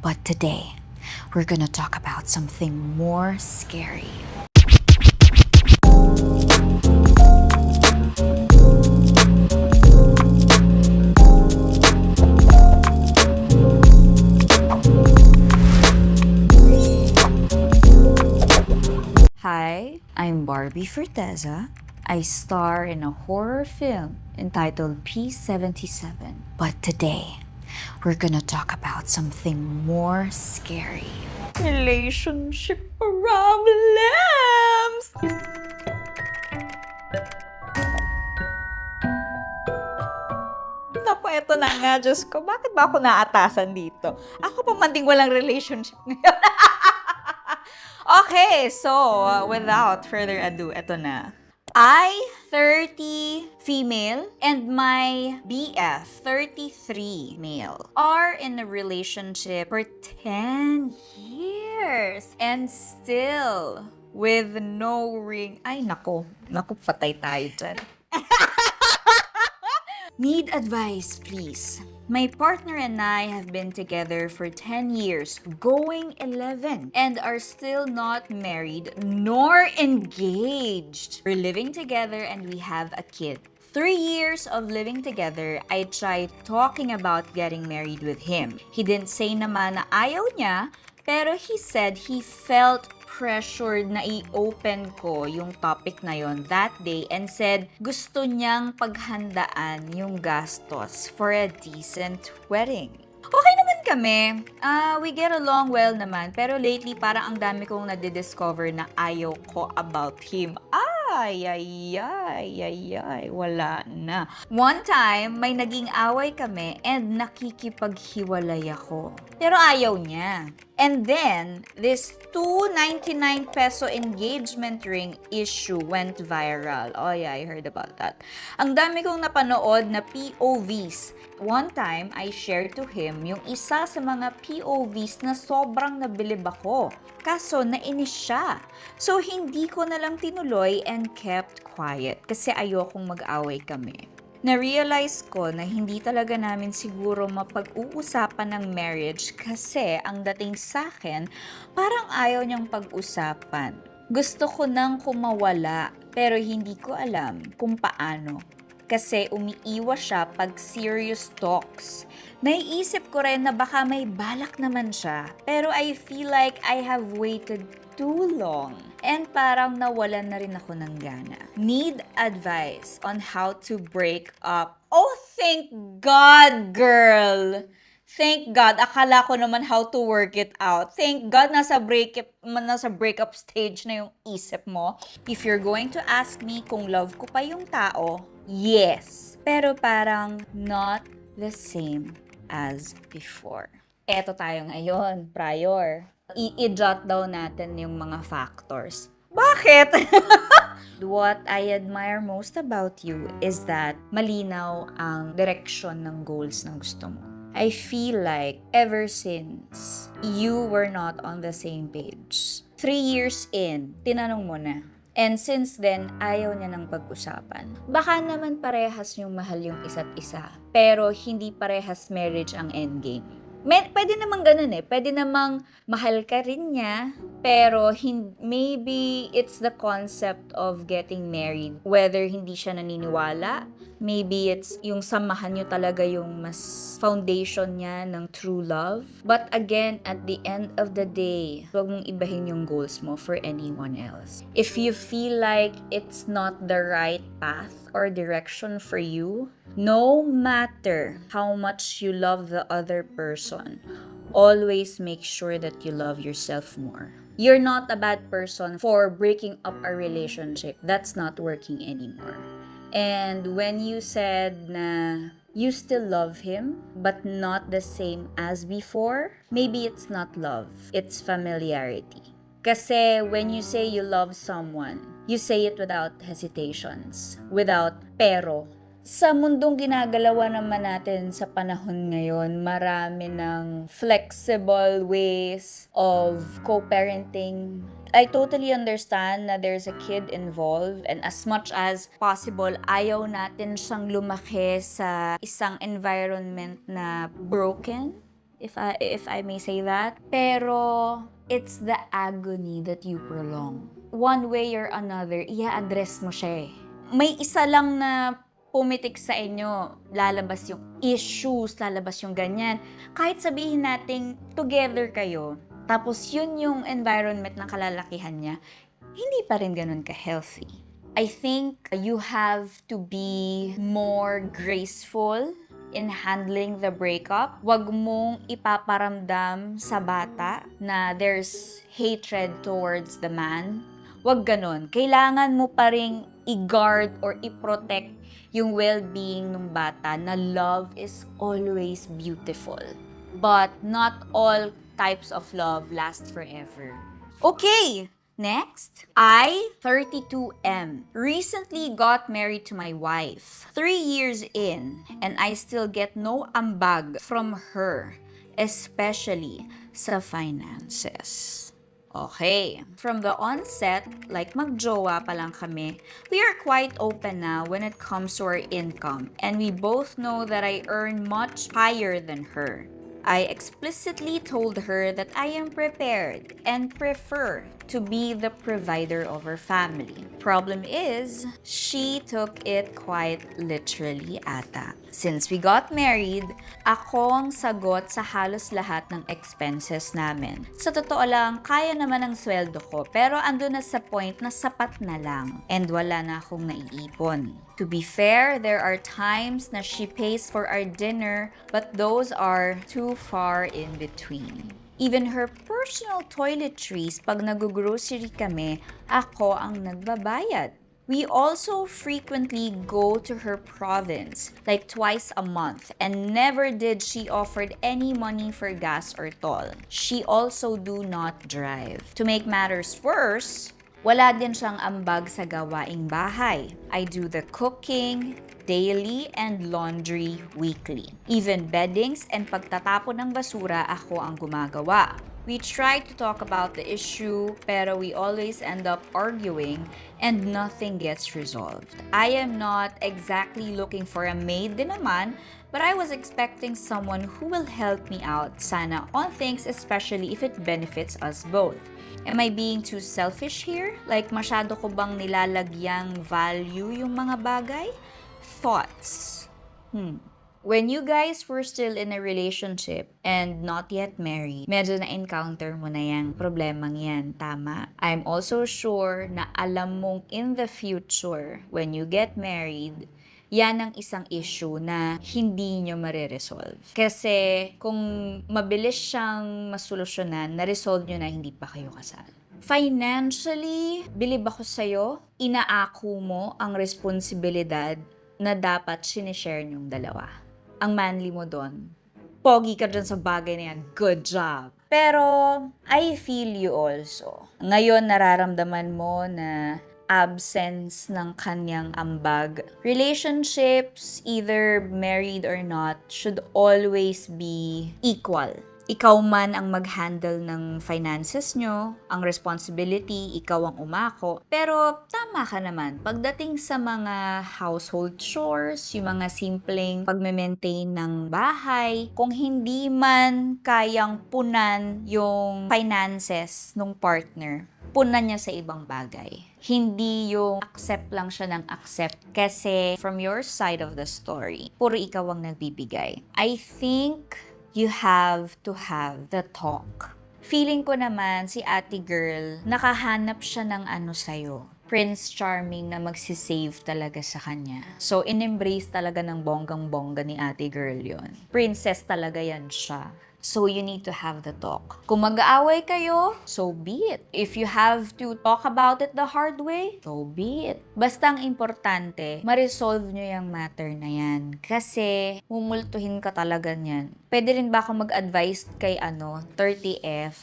But today, we're gonna talk about something more scary. Hi, I'm Barbie Forteza. I star in a horror film entitled P77. But today, we're gonna talk about something more scary. Relationship problems! Naku, eto na nga, Diyos ko. Bakit ba ako naatasan dito? Ako pa man ding walang relationship ngayon. Okay, so without further ado, eto na. I, 30 female, and my BF, 33 male, are in a relationship for 10 years and still with no ring. Ay, naku, patay tayo dyan. Need advice, please. My partner and I have been together for 10 years, going 11, and are still not married nor engaged. We're living together and we have a kid. 3 years of living together, I tried talking about getting married with him. He didn't say naman na ayaw niya, pero he said he felt pressured na i-open ko yung topic na yon that day and said gusto niyang paghandaan yung gastos for a decent wedding. Okay naman kami. We get along well naman. Pero lately, parang ang dami kong nadidiscover na ayaw ko about him. Wala na. One time, may naging away kami and nakikipaghiwalay ako. Pero ayaw niya. And then, this 299 peso engagement ring issue went viral. Oh yeah, I heard about that. Ang dami kong napanood na POVs. One time, I shared to him yung isa sa mga POVs na sobrang nabilib ako. Kaso, nainis siya. So, hindi ko na lang tinuloy and kept quiet kasi ayokong mag-away kami. Na-realize ko na hindi talaga namin siguro mapag-uusapan ng marriage kasi ang dating sa akin, parang ayaw niyang pag-usapan. Gusto ko nang kumawala pero hindi ko alam kung paano. Kasi umiiwas siya pag serious talks. Naiisip ko rin na baka may balak naman siya pero I feel like I have waited too long. And parang nawalan na rin ako ng gana. Need advice on how to break up. Oh, thank God, girl! Thank God. Akala ko naman how to work it out. Thank God nasa breakup stage na yung isip mo. If you're going to ask me kung love ko pa yung tao, yes. Pero parang not the same as before. Eto tayo ngayon, prior. I-jot daw natin yung mga factors. Bakit? What I admire most about you is that malinaw ang direksyon ng goals na gusto mo. I feel like ever since you were not on the same page, 3 years in, tinanong mo na. And since then, ayaw niya ng pag-usapan. Baka naman parehas yung mahal yung isa't isa, pero hindi parehas marriage ang endgame. Pwede namang ganun eh. Pwede namang mahal ka rin niya, pero maybe it's the concept of getting married. Whether hindi siya naniniwala, maybe it's yung samahan nyo talaga yung mas foundation niya ng true love. But again, at the end of the day, huwag mong ibahin yung goals mo for anyone else. If you feel like it's not the right path or direction for you, no matter how much you love the other person, always make sure that you love yourself more. You're not a bad person for breaking up a relationship that's not working anymore. And when you said na you still love him, but not the same as before, maybe it's not love, it's familiarity. Kasi when you say you love someone, you say it without hesitations, without pero. Sa mundong ginagalawa naman natin sa panahon ngayon, marami ng flexible ways of co-parenting. I totally understand na there's a kid involved and as much as possible, ayaw natin siyang lumaki sa isang environment na broken. if I may say that. Pero it's the agony that you prolong. One way or another, i-address mo siya eh. May isa lang na pumitik sa inyo, lalabas yung issues, lalabas yung ganyan. Kahit sabihin nating together kayo, tapos yun yung environment ng kalalakihan niya, hindi pa rin ganun ka-healthy. I think you have to be more graceful in handling the breakup. Huwag mong ipaparamdam sa bata na there's hatred towards the man. Huwag ganon. Kailangan mo pa ring i-guard or i-protect yung well-being ng bata na love is always beautiful. But not all types of love last forever. Okay! Next, I, 32M, recently got married to my wife. 3 years in, and I still get no ambag from her, especially sa finances. Okay, from the onset, like magjowa pa lang kami, we are quite open now when it comes to our income, and we both know that I earn much higher than her. I explicitly told her that I am prepared and prefer to be the provider of her family. Problem is, she took it quite literally ata. Since we got married, ako ang sagot sa halos lahat ng expenses namin. Sa totoo lang, kaya naman ang sweldo ko, pero ando na sa point na sapat na lang and wala na akong naiipon. To be fair, there are times na she pays for our dinner, but those are too far in between. Even her personal toiletries, pag nag-grocery kami, ako ang nagbabayad. We also frequently go to her province, like twice a month, and never did she offered any money for gas or toll. She also do not drive. To make matters worse, wala din siyang ambag sa gawaing bahay. I do the cooking daily and laundry weekly. Even beddings and pagtatapon ng basura, ako ang gumagawa. We try to talk about the issue, pero we always end up arguing and nothing gets resolved. I am not exactly looking for a maid din naman, but I was expecting someone who will help me out sana on things, especially if it benefits us both. Am I being too selfish here? Like, masyado ko bang nilalagyang value yung mga bagay? Thoughts? When you guys were still in a relationship and not yet married, medyo na-encounter mo na yung problemang yan, tama? I'm also sure na alam mong in the future, when you get married, yan ang isang issue na hindi nyo mariresolve. Kasi kung mabilis siyang masolusyonan, na-resolve nyo na hindi pa kayo kasal. Financially, bilib ako sa'yo, inaako mo ang responsibilidad na dapat sinishare nyong dalawa. Ang manly mo doon. Pogi ka dyan sa bagay na yan. Good job. Pero, I feel you also. Ngayon, nararamdaman mo na absence ng kanyang ambag. Relationships, either married or not, should always be equal. Ikaw man ang mag-handle ng finances nyo, ang responsibility, ikaw ang umako. Pero tama ka naman, pagdating sa mga household chores, yung mga simpleng pagme-maintain ng bahay, kung hindi man kayang punan yung finances ng partner, punan niya sa ibang bagay. Hindi yung accept lang siya ng accept kasi from your side of the story, puro ikaw ang nagbibigay. I think you have to have the talk. Feeling ko naman si ate girl, nakahanap siya ng ano sa'yo. Prince Charming na magsisave talaga sa kanya. So, in-embrace talaga ng bonggang-bongga ni ate girl yon. Princess talaga yan siya. So, you need to have the talk. Kung mag-aaway kayo, so be it. If you have to talk about it the hard way, so be it. Basta ang importante, ma-resolve nyo yung matter na yan. Kasi, mumultuhin ka talaga niyan. Pwede rin ba ako mag-advise kay 30F?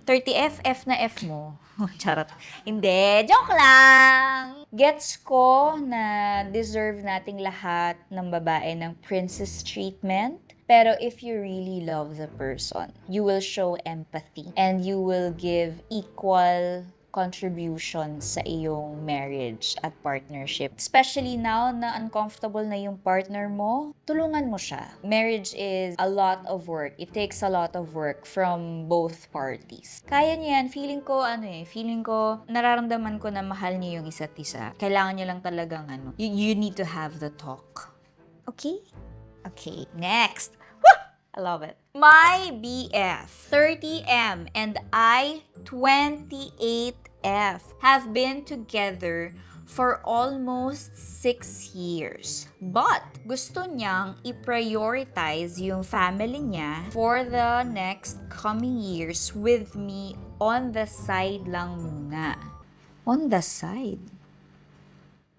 30F, F na F mo. Charot. Hindi, joke lang! Gets ko na deserve nating lahat ng babae ng princess treatment. Pero if you really love the person, you will show empathy and you will give equal contribution sa iyong marriage at partnership. Especially now na uncomfortable na yung partner mo, tulungan mo siya. Marriage is a lot of work. It takes a lot of work from both parties. Kaya niyo yan. Feeling ko nararamdaman ko na mahal niyo yung isa't isa. Kailangan niyo lang talagang you need to have the talk. Okay? Okay, next. I love it. My BF, 30M, and I, 28F, have been together for almost 6 years. But gusto niyang i-prioritize yung family niya for the next coming years with me on the side lang muna. On the side?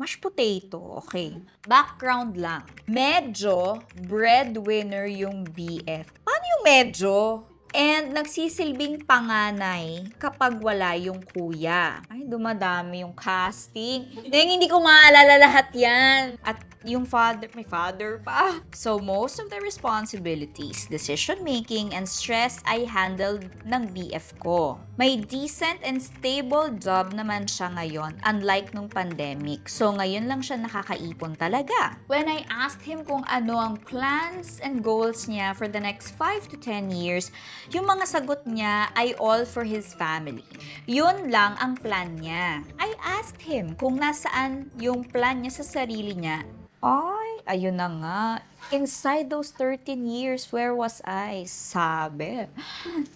Mashed potato, okay. Background lang. Medyo breadwinner yung BF. Paano yung medyo? And nagsisilbing panganay kapag wala yung kuya. Ay, dumadami yung casting. Hindi ko maalala lahat yan. At yung father, may father pa. So, most of the responsibilities, decision-making, and stress ay handled ng BF ko. May decent and stable job naman siya ngayon, unlike nung pandemic. So, ngayon lang siya nakakaipon talaga. When I asked him kung ano ang plans and goals niya for the next 5 to 10 years, yung mga sagot niya ay all for his family. Yun lang ang plan niya. I asked him kung nasaan yung plan niya sa sarili niya. Ay, ayun na nga. Inside those 13 years, where was I? Sabi.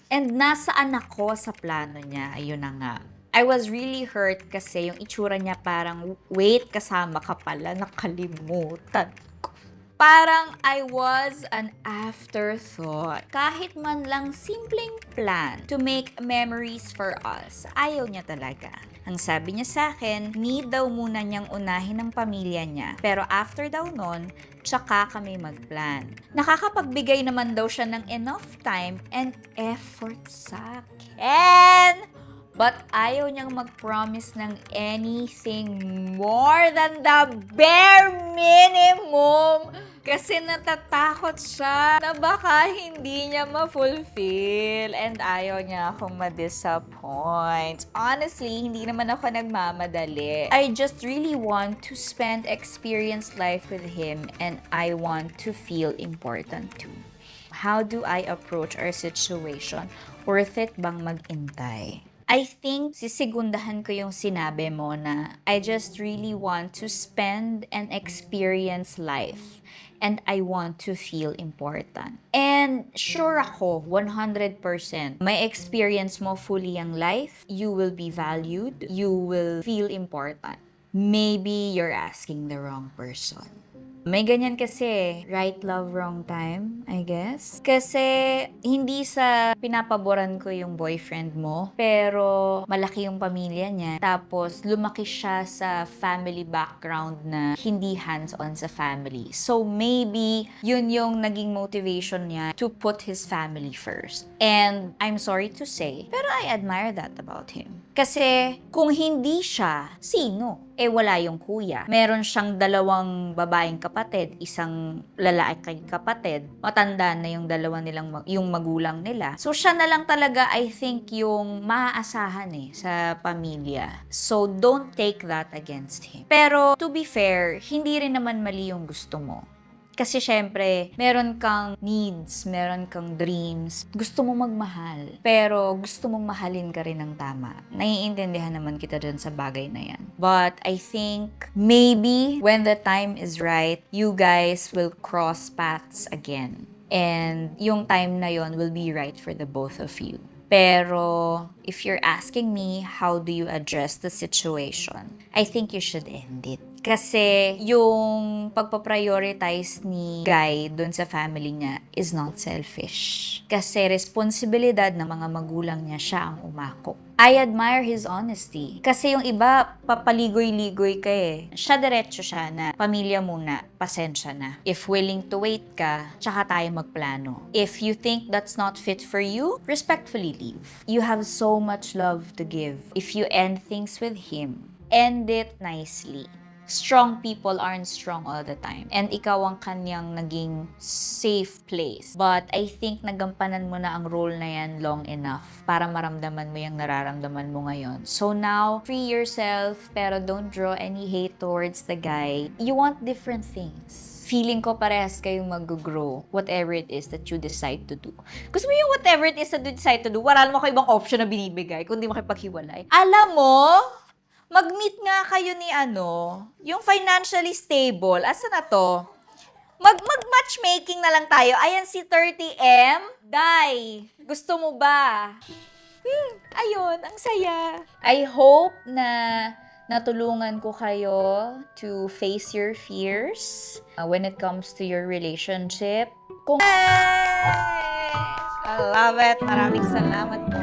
And nasaan ako sa plano niya? Ayun na nga. I was really hurt kasi yung itsura niya parang, wait, kasama ka pala, nakalimutan ko. Parang I was an afterthought. Kahit man lang simpleng plan to make memories for us, ayaw niya talaga. Ang sabi niya sa akin, need daw muna niyang unahin ang pamilya niya. Pero after daw nun, tsaka kami magplan. Nakakapagbigay naman daw siya ng enough time and effort sa akin. But ayaw niyang mag-promise ng anything more than the bare minimum. Kasi natatakot siya na baka hindi niya ma-fulfill and ayaw niya akong ma-disappoint. Honestly, hindi naman ako nagmamadali. I just really want to spend experienced life with him and I want to feel important too. How do I approach our situation? Worth it bang mag-intay? I think sisigundahan ko yung sinabi mo na I just really want to spend and experience life and I want to feel important. And sure ako, 100%, may experience mo fully ang life, you will be valued, you will feel important. Maybe you're asking the wrong person. May ganyan kasi, right love, wrong time, I guess. Kasi hindi sa pinapaboran ko yung boyfriend mo, pero malaki yung pamilya niya. Tapos lumaki siya sa family background na hindi hands-on sa family. So maybe yun yung naging motivation niya to put his family first. And I'm sorry to say, pero I admire that about him. Kasi kung hindi siya, sino? Wala yung kuya. Meron siyang 2 babaeng kapatid, isang lalaki kapatid. Matanda na yung dalawa nilang, yung magulang nila. So siya na lang talaga, I think, yung maaasahan sa pamilya. So don't take that against him. Pero to be fair, hindi rin naman mali yung gusto mo. Kasi syempre, meron kang needs, meron kang dreams. Gusto mong magmahal, pero gusto mong mahalin ka rin ng tama. Naiintindihan naman kita dun sa bagay na yan. But I think maybe when the time is right, you guys will cross paths again. And yung time na yon will be right for the both of you. Pero if you're asking me, how do you address the situation? I think you should end it. Kasi yung pagpaprioritize ni Guy dun sa family niya is not selfish. Kasi responsibilidad ng mga magulang niya, siya ang umako. I admire his honesty. Kasi yung iba, papaligoy-ligoy ka Siya diretso siya na pamilya muna, pasensya na. If willing to wait ka, tsaka tayo magplano. If you think that's not fit for you, respectfully leave. You have so much love to give. If you end things with him, end it nicely. strong people aren't strong all the time. And ikaw ang kanyang naging safe place. But I think nagampanan mo na ang role na yan long enough para maramdaman mo yung nararamdaman mo ngayon. So now, free yourself, pero don't draw any hate towards the guy. You want different things. Feeling ko parehas kayong mag-grow whatever it is that you decide to do. Gusto mo yung whatever it is that you decide to do, wala naman ko ibang option na binibigay kundi makipaghiwalay. Alam mo, mag-meet nga kayo ni yung financially stable. Asa na to? Mag-matchmaking na lang tayo. Ayan si 30M. Dai, gusto mo ba? Ayun, ang saya. I hope na natulungan ko kayo to face your fears when it comes to your relationship. I love it. Maraming salamat po.